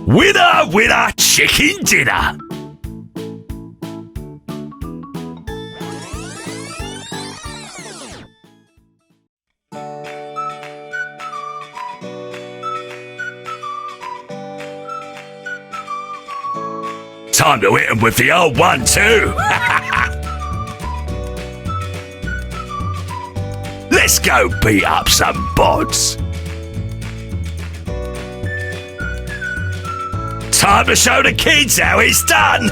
Winner, winner, chicken dinner. Time to hit him with the old 1-2. Let's go beat up some bods. Time to show the kids how it's done.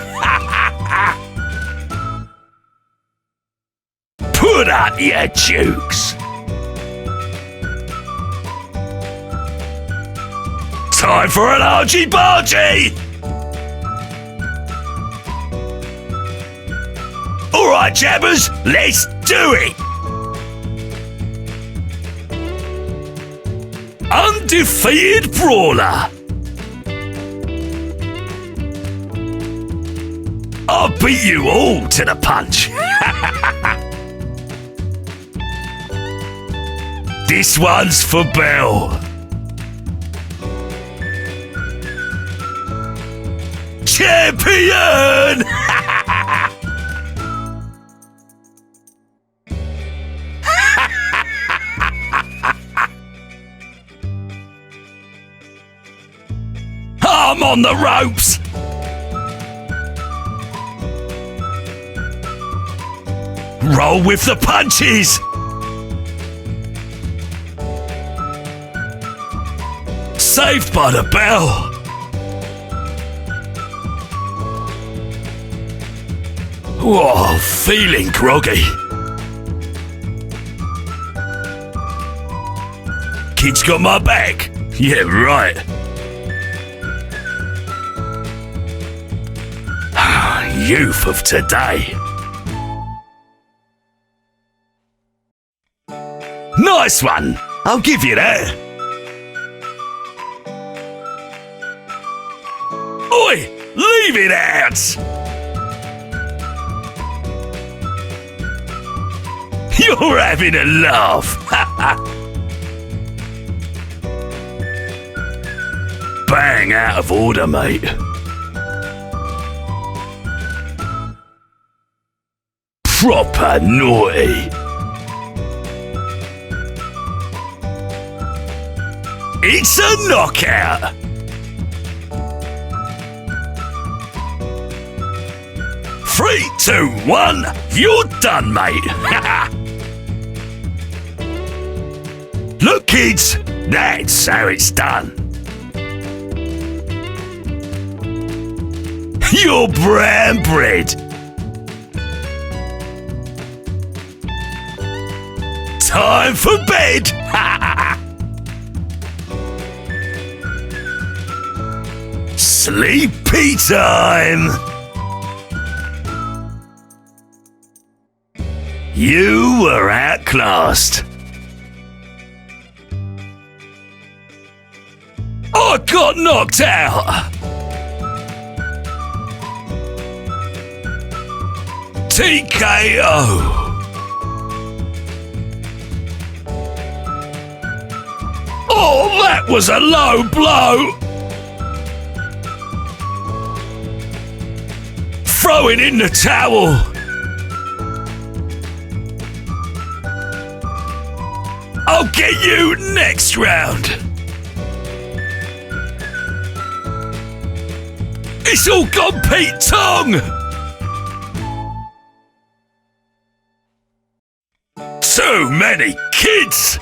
Put up your jukes. Time for an argy-bargy. Alright, jabbers, let's do it! Undefeated Brawler! I'll beat you all to the punch! This one's for Belle! Champion! I'm on the ropes! Roll with the punches! Saved by the bell! Whoa, feeling groggy. Kids got my back? Yeah, right. Youth of today. Nice one! I'll give you that. Oi! Leave it out! You're having a laugh. Bang out of order, mate. Proper naughty. It's a knockout. Three, 2, 1, you're done, mate. Look, kids, that's how it's done. You're brown bread. Time for bed! Sleepy time! You were outclassed. I got knocked out! TKO! Oh, that was a low blow! Throwing in the towel! I'll get you next round! It's all gone Pete Tong! Too many kids!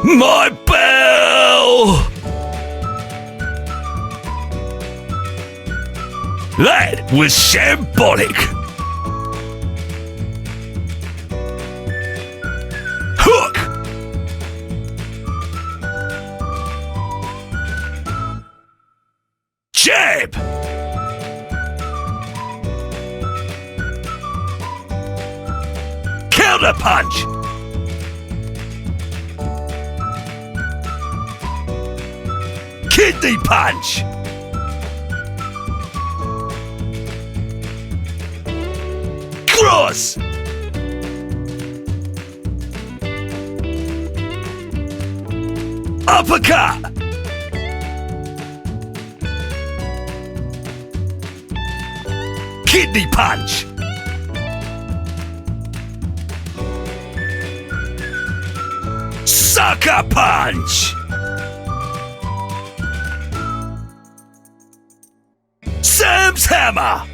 My bell! That was shambolic! Hook! Jab! Counter punch! Kidney punch! Uppercut! Kidney punch! Sucker punch! Sam's hammer!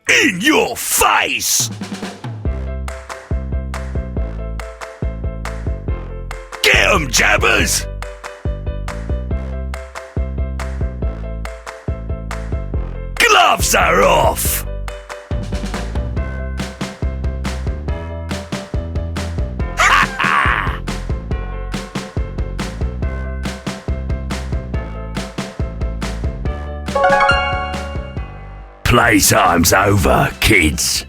In your face! Get 'em, jabbers! Gloves are off! Playtime's over, kids.